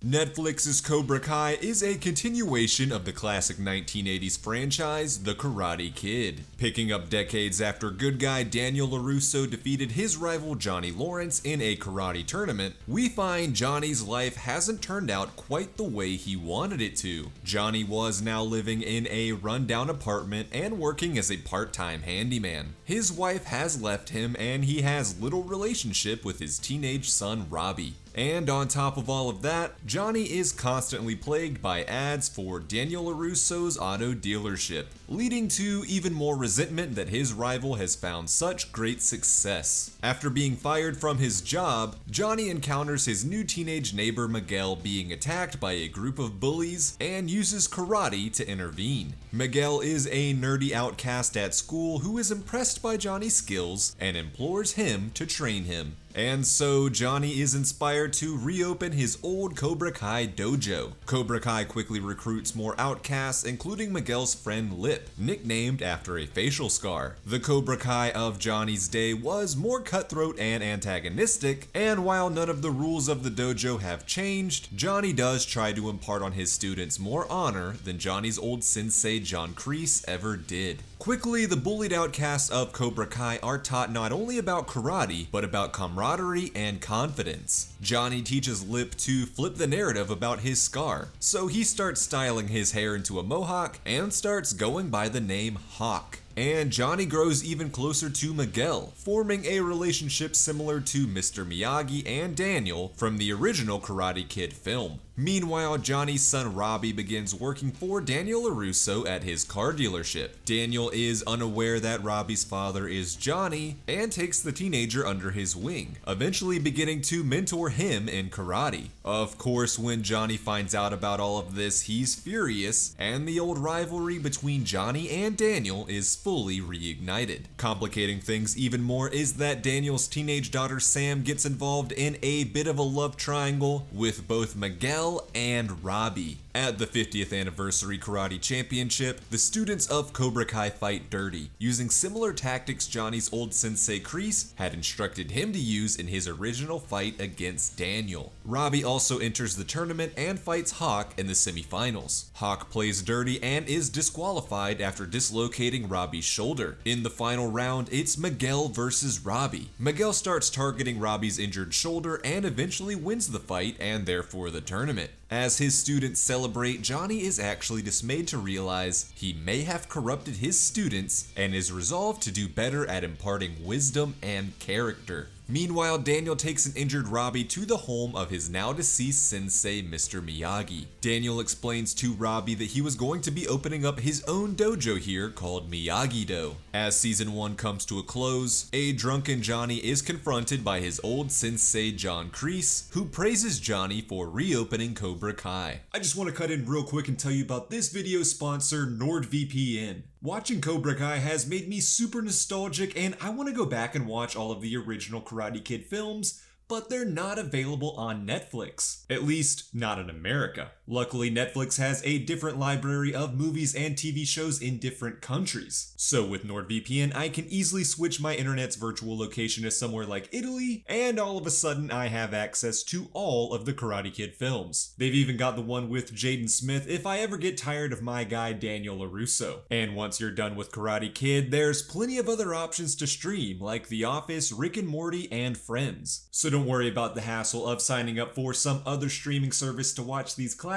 Netflix's Cobra Kai is a continuation of the classic 1980s franchise, The Karate Kid. Picking up decades after good guy Daniel LaRusso defeated his rival Johnny Lawrence in a karate tournament, we find Johnny's life hasn't turned out quite the way he wanted it to. Johnny was now living in a rundown apartment and working as a part-time handyman. His wife has left him and he has little relationship with his teenage son Robby. And on top of all of that, Johnny is constantly plagued by ads for Daniel LaRusso's auto dealership, leading to even more resentment that his rival has found such great success. After being fired from his job, Johnny encounters his new teenage neighbor Miguel being attacked by a group of bullies and uses karate to intervene. Miguel is a nerdy outcast at school who is impressed by Johnny's skills and implores him to train him. And so Johnny is inspired to reopen his old Cobra Kai dojo. Cobra Kai quickly recruits more outcasts, including Miguel's friend Lip, nicknamed after a facial scar. The Cobra Kai of Johnny's day was more cutthroat and antagonistic, and while none of the rules of the dojo have changed, Johnny does try to impart on his students more honor than Johnny's old sensei John Kreese ever did. Quickly, the bullied outcasts of Cobra Kai are taught not only about karate, but about camaraderie and confidence. Johnny teaches Lip to flip the narrative about his scar, so he starts styling his hair into a mohawk and starts going by the name Hawk. And Johnny grows even closer to Miguel, forming a relationship similar to Mr. Miyagi and Daniel from the original Karate Kid film. Meanwhile, Johnny's son Robby begins working for Daniel LaRusso at his car dealership. Daniel is unaware that Robby's father is Johnny and takes the teenager under his wing, eventually beginning to mentor him in karate. Of course, when Johnny finds out about all of this, he's furious, and the old rivalry between Johnny and Daniel is fully reignited. Complicating things even more is that Daniel's teenage daughter Sam gets involved in a bit of a love triangle with both Miguel and Robby. At the 50th anniversary karate championship, the students of Cobra Kai fight dirty, using similar tactics Johnny's old sensei Kreese had instructed him to use in his original fight against Daniel. Robby also enters the tournament and fights Hawk in the semifinals. Hawk plays dirty and is disqualified after dislocating Robby's shoulder. In the final round, it's Miguel versus Robby. Miguel starts targeting Robby's injured shoulder and eventually wins the fight and therefore the tournament. As his students celebrate, Johnny is actually dismayed to realize he may have corrupted his students and is resolved to do better at imparting wisdom and character. Meanwhile, Daniel takes an injured Robby to the home of his now deceased sensei, Mr. Miyagi. Daniel explains to Robby that he was going to be opening up his own dojo here called Miyagi-Do. As season 1 comes to a close, a drunken Johnny is confronted by his old sensei John Kreese, who praises Johnny for reopening Cobra Kai. I just want to cut in real quick and tell you about this video's sponsor, NordVPN. Watching Cobra Kai has made me super nostalgic, and I want to go back and watch all of the original Karate Kid films, but they're not available on Netflix. At least, not in America. Luckily, Netflix has a different library of movies and TV shows in different countries. So with NordVPN, I can easily switch my internet's virtual location to somewhere like Italy, and all of a sudden I have access to all of the Karate Kid films. They've even got the one with Jaden Smith if I ever get tired of my guy Daniel LaRusso. And once you're done with Karate Kid, there's plenty of other options to stream, like The Office, Rick and Morty, and Friends. So don't worry about the hassle of signing up for some other streaming service to watch these classics.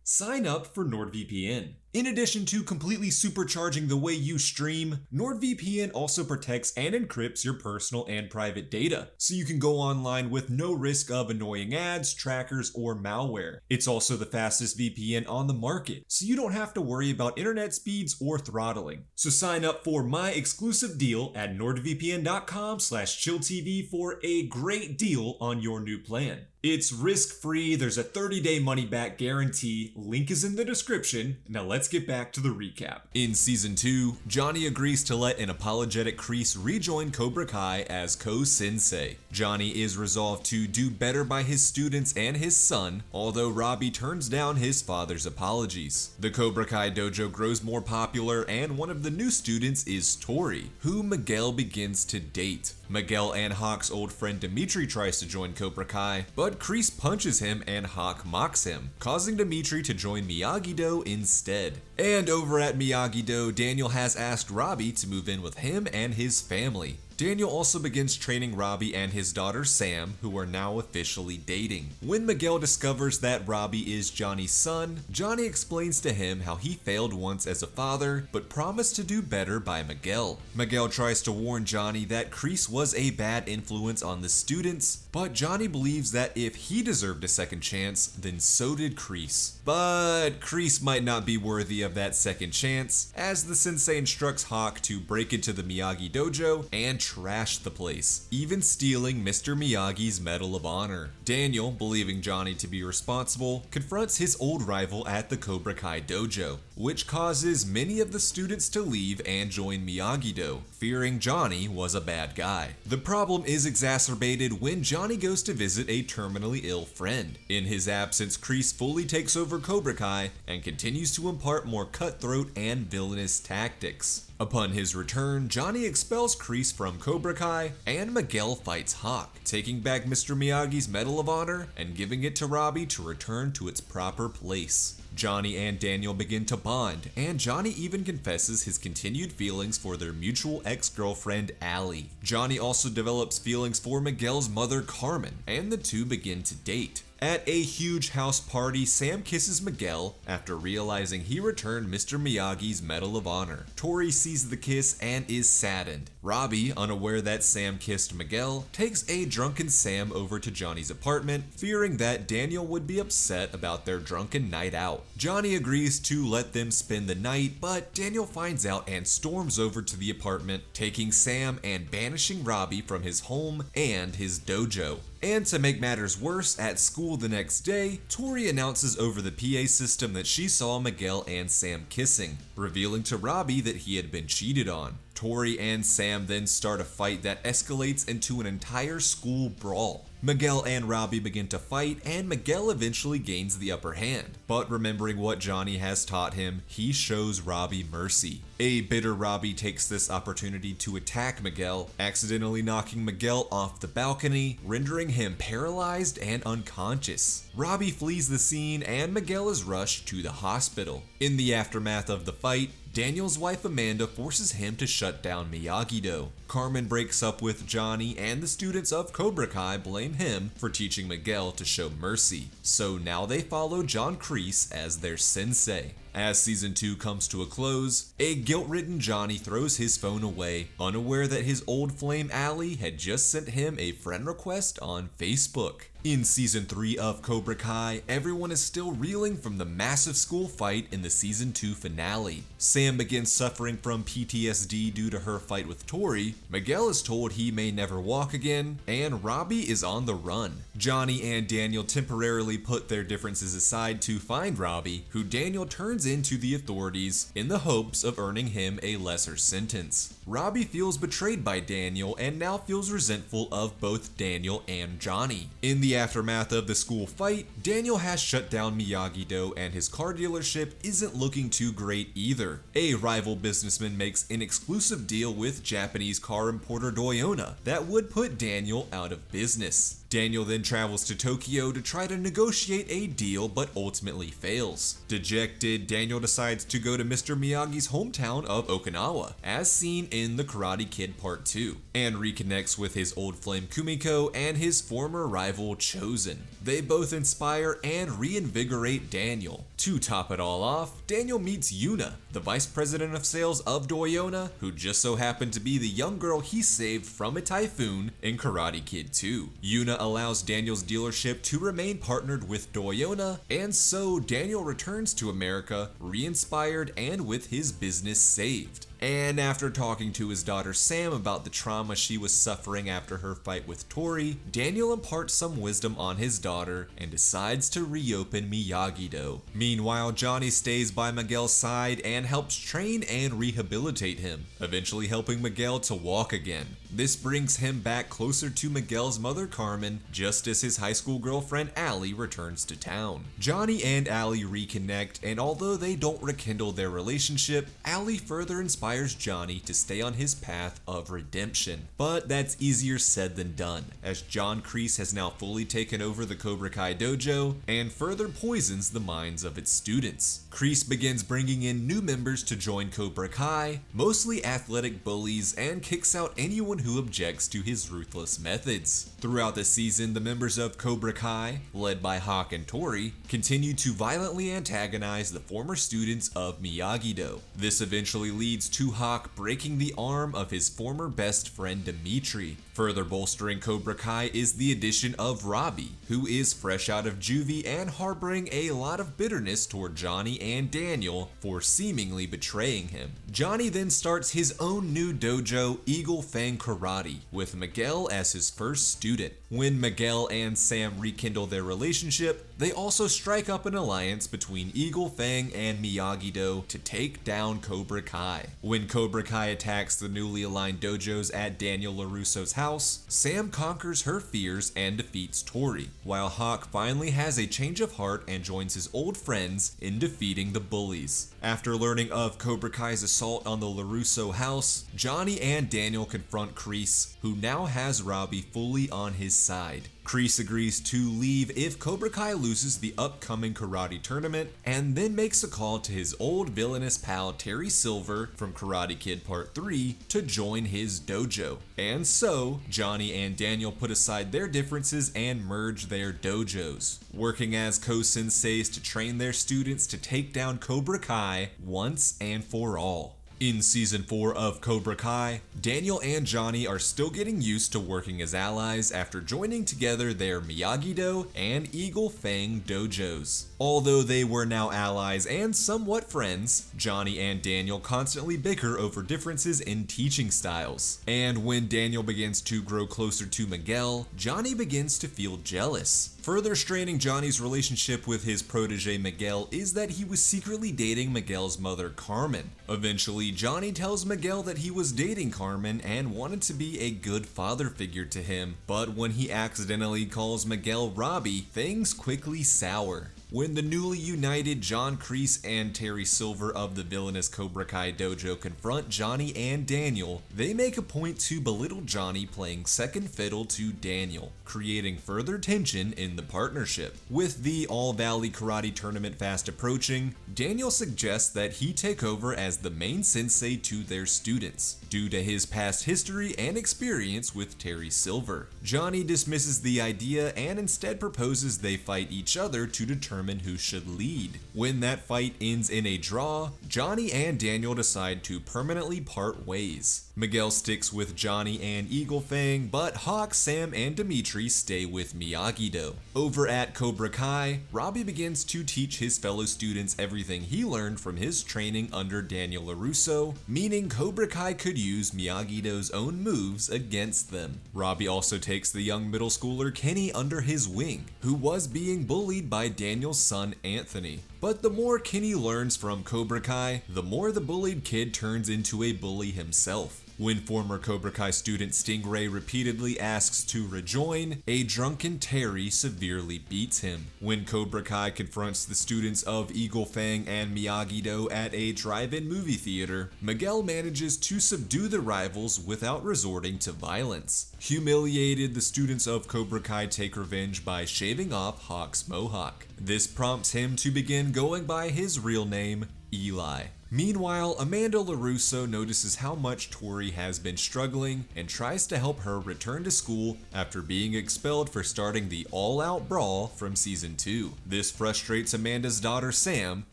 Sign up for NordVPN. In addition to completely supercharging the way you stream, NordVPN also protects and encrypts your personal and private data, so you can go online with no risk of annoying ads, trackers, or malware. It's also the fastest VPN on the market, so you don't have to worry about internet speeds or throttling. So sign up for my exclusive deal at nordvpn.com/chilltv for a great deal on your new plan. It's risk-free, there's a 30-day money-back guarantee, link is in the description. Now let's get back to the recap. In season 2, Johnny agrees to let an apologetic Kreese rejoin Cobra Kai as co-sensei. Johnny is resolved to do better by his students and his son, although Robby turns down his father's apologies. The Cobra Kai dojo grows more popular, and one of the new students is Tory, who Miguel begins to date. Miguel and Hawk's old friend Demetri tries to join Cobra Kai, but Kreese punches him and Hawk mocks him, causing Demetri to join Miyagi-Do instead. And over at Miyagi-Do, Daniel has asked Robby to move in with him and his family. Daniel also begins training Robby and his daughter Sam, who are now officially dating. When Miguel discovers that Robby is Gianni's son, Gianni explains to him how he failed once as a father, but promised to do better by Miguel. Miguel tries to warn Gianni that Kreese was a bad influence on the students, but Gianni believes that if he deserved a second chance, then so did Kreese. But Kreese might not be worthy of that second chance, as the sensei instructs Hawk to break into the Miyagi dojo and trash the place, even stealing Mr. Miyagi's Medal of Honor. Daniel, believing Gianni to be responsible, confronts his old rival at the Cobra Kai dojo, which causes many of the students to leave and join Miyagi-Do, fearing Gianni was a bad guy. The problem is exacerbated when Gianni goes to visit a terminally ill friend. In his absence, Kreese fully takes over Cobra Kai and continues to impart more cutthroat and villainous tactics. Upon his return, Gianni expels Kreese from Cobra Kai, and Miguel fights Hawk, taking back Mr. Miyagi's Medal of Honor and giving it to Robby to return to its proper place. Gianni and Daniel begin to bond, and Gianni even confesses his continued feelings for their mutual ex-girlfriend Allie. Gianni also develops feelings for Miguel's mother Carmen, and the two begin to date. At a huge house party, Sam kisses Miguel after realizing he returned Mr. Miyagi's Medal of Honor. Tory sees the kiss and is saddened. Robby, unaware that Sam kissed Miguel, takes a drunken Sam over to Gianni's apartment, fearing that Daniel would be upset about their drunken night out. Gianni agrees to let them spend the night, but Daniel finds out and storms over to the apartment, taking Sam and banishing Robby from his home and his dojo. And to make matters worse, at school the next day, Tory announces over the PA system that she saw Miguel and Sam kissing, revealing to Robby that he had been cheated on. Tory and Sam then start a fight that escalates into an entire school brawl. Miguel and Robby begin to fight, and Miguel eventually gains the upper hand. But remembering what Gianni has taught him, he shows Robby mercy. A bitter Robby takes this opportunity to attack Miguel, accidentally knocking Miguel off the balcony, rendering him paralyzed and unconscious. Robby flees the scene, and Miguel is rushed to the hospital. In the aftermath of the fight, Daniel's wife Amanda forces him to shut down Miyagi-Do. Carmen breaks up with Gianni, and the students of Cobra Kai blame him for teaching Miguel to show mercy. So now they follow John Kreese as their sensei. As season 2 comes to a close, a guilt-ridden Gianni throws his phone away, unaware that his old flame Allie had just sent him a friend request on Facebook. In season 3 of Cobra Kai, everyone is still reeling from the massive school fight in the season 2 finale. Sam begins suffering from PTSD due to her fight with Tory, Miguel is told he may never walk again, and Robby is on the run. Gianni and Daniel temporarily put their differences aside to find Robby, who Daniel turns into the authorities in the hopes of earning him a lesser sentence. Robby feels betrayed by Daniel and now feels resentful of both Daniel and Gianni. In the aftermath of the school fight, Daniel has shut down Miyagi-Do, and his car dealership isn't looking too great either. A rival businessman makes an exclusive deal with Japanese car importer Toyota that would put Daniel out of business. Daniel then travels to Tokyo to try to negotiate a deal, but ultimately fails. Dejected, Daniel decides to go to Mr. Miyagi's hometown of Okinawa, as seen in The Karate Kid Part 2, and reconnects with his old flame Kumiko and his former rival Chosen. They both inspire and reinvigorate Daniel. To top it all off, Daniel meets Yuna, the vice president of sales of Toyota, who just so happened to be the young girl he saved from a typhoon in Karate Kid 2. Yuna allows Daniel's dealership to remain partnered with Toyota, and so Daniel returns to America, re-inspired and with his business saved. And after talking to his daughter Sam about the trauma she was suffering after her fight with Tory, Daniel imparts some wisdom on his daughter and decides to reopen Miyagi-Do. Meanwhile, Gianni stays by Miguel's side and helps train and rehabilitate him, eventually helping Miguel to walk again. This brings him back closer to Miguel's mother Carmen, just as his high school girlfriend Allie returns to town. Gianni and Allie reconnect, and although they don't rekindle their relationship, Allie further inspires Gianni to stay on his path of redemption. But that's easier said than done, as Kreese has now fully taken over the Cobra Kai dojo and further poisons the minds of its students. Kreese begins bringing in new members to join Cobra Kai, mostly athletic bullies, and kicks out anyone who objects to his ruthless methods. Throughout the season, the members of Cobra Kai, led by Hawk and Tory, continue to violently antagonize the former students of Miyagi-Do. This eventually leads to Hawk breaking the arm of his former best friend Demetri. Further bolstering Cobra Kai is the addition of Robby, who is fresh out of juvie and harboring a lot of bitterness toward Gianni and Daniel for seemingly betraying him. Gianni then starts his own new dojo, Eagle Fang Karate, with Miguel as his first student. When Miguel and Sam rekindle their relationship, they also strike up an alliance between Eagle Fang and Miyagi-Do to take down Cobra Kai. When Cobra Kai attacks the newly aligned dojos at Daniel LaRusso's house, Sam conquers her fears and defeats Tory, while Hawk finally has a change of heart and joins his old friends in defeating the bullies. After learning of Cobra Kai's assault on the LaRusso house, Gianni and Daniel confront Kreese, who now has Robby fully on his side. Kreese agrees to leave if Cobra Kai loses the upcoming karate tournament, and then makes a call to his old villainous pal Terry Silver from Karate Kid Part 3 to join his dojo. And so, Gianni and Daniel put aside their differences and merge their dojos, working as co-senseis to train their students to take down Cobra Kai once and for all. In Season 4 of Cobra Kai, Daniel and Gianni are still getting used to working as allies after joining together their Miyagi-Do and Eagle Fang dojos. Although they were now allies and somewhat friends, Gianni and Daniel constantly bicker over differences in teaching styles. And when Daniel begins to grow closer to Miguel, Gianni begins to feel jealous. Further straining Gianni's relationship with his protege Miguel is that he was secretly dating Miguel's mother Carmen. Eventually, Gianni tells Miguel that he was dating Carmen and wanted to be a good father figure to him, but when he accidentally calls Miguel Robby, things quickly sour. When the newly united Kreese and Terry Silver of the villainous Cobra Kai dojo confront Gianni and Daniel, they make a point to belittle Gianni playing second fiddle to Daniel, creating further tension in the partnership. With the All Valley Karate Tournament fast approaching, Daniel suggests that he take over as the main sensei to their students, due to his past history and experience with Terry Silver. Gianni dismisses the idea and instead proposes they fight each other to determine who should lead. When that fight ends in a draw, Gianni and Daniel decide to permanently part ways. Miguel sticks with Gianni and Eagle Fang, but Hawk, Sam, and Demetri stay with Miyagi-Do. Over at Cobra Kai, Robby begins to teach his fellow students everything he learned from his training under Daniel LaRusso, meaning Cobra Kai could use Miyagi-Do's own moves against them. Robby also takes the young middle schooler Kenny under his wing, who was being bullied by Daniel's son Anthony. But the more Kenny learns from Cobra Kai, the more the bullied kid turns into a bully himself. When former Cobra Kai student Stingray repeatedly asks to rejoin, a drunken Terry severely beats him. When Cobra Kai confronts the students of Eagle Fang and Miyagi-Do at a drive-in movie theater, Miguel manages to subdue the rivals without resorting to violence. Humiliated, the students of Cobra Kai take revenge by shaving off Hawk's mohawk. This prompts him to begin going by his real name, Eli. Meanwhile, Amanda LaRusso notices how much Tory has been struggling and tries to help her return to school after being expelled for starting the all-out brawl from Season 2. This frustrates Amanda's daughter Sam,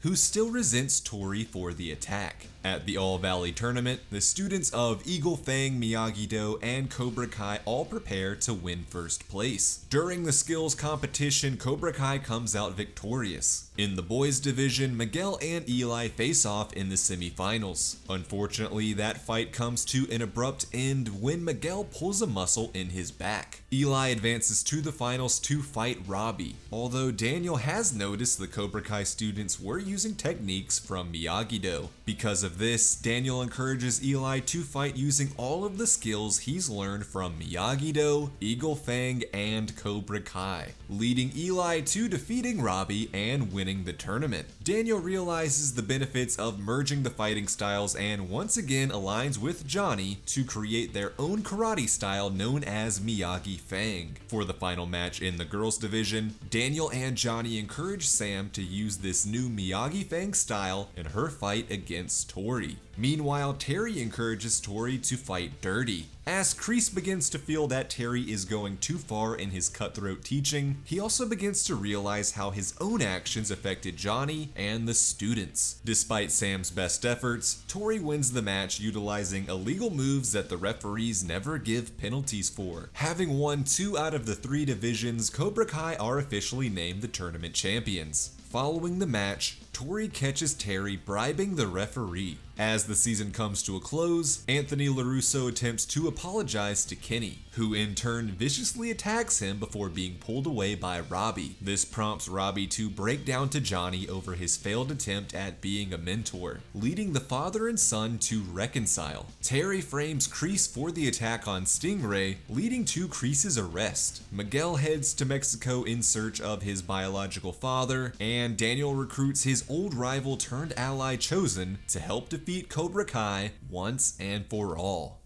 who still resents Tory for the attack. At the All Valley Tournament, the students of Eagle Fang, Miyagi-Do, and Cobra Kai all prepare to win first place. During the skills competition, Cobra Kai comes out victorious. In the boys division, Miguel and Eli face off in the semifinals. Unfortunately, that fight comes to an abrupt end when Miguel pulls a muscle in his back. Eli advances to the finals to fight Robby, although Daniel has noticed the Cobra Kai students were using techniques from Miyagi-Do. Because of of this, Daniel encourages Eli to fight using all of the skills he's learned from Miyagi-Do, Eagle Fang, and Cobra Kai, leading Eli to defeating Robby and winning the tournament. Daniel realizes the benefits of merging the fighting styles and once again aligns with Gianni to create their own karate style known as Miyagi Fang. For the final match in the girls division, Daniel and Gianni encourage Sam to use this new Miyagi Fang style in her fight against Tory. Meanwhile, Terry encourages Tory to fight dirty. As Kreese begins to feel that Terry is going too far in his cutthroat teaching, he also begins to realize how his own actions affected Gianni and the students. Despite Sam's best efforts, Tory wins the match utilizing illegal moves that the referees never give penalties for. Having won 2 out of the 3 divisions, Cobra Kai are officially named the tournament champions. Following the match, Tory catches Terry bribing the referee. As the season comes to a close, Anthony LaRusso attempts to apologize to Keene, who in turn viciously attacks him before being pulled away by Robby. This prompts Robby to break down to Gianni over his failed attempt at being a mentor, leading the father and son to reconcile. Terry frames Kreese for the attack on Stingray, leading to Kreese's arrest. Miguel heads to Mexico in search of his biological father, and Daniel recruits his old rival turned ally Chosen to help defeat Cobra Kai once and for all.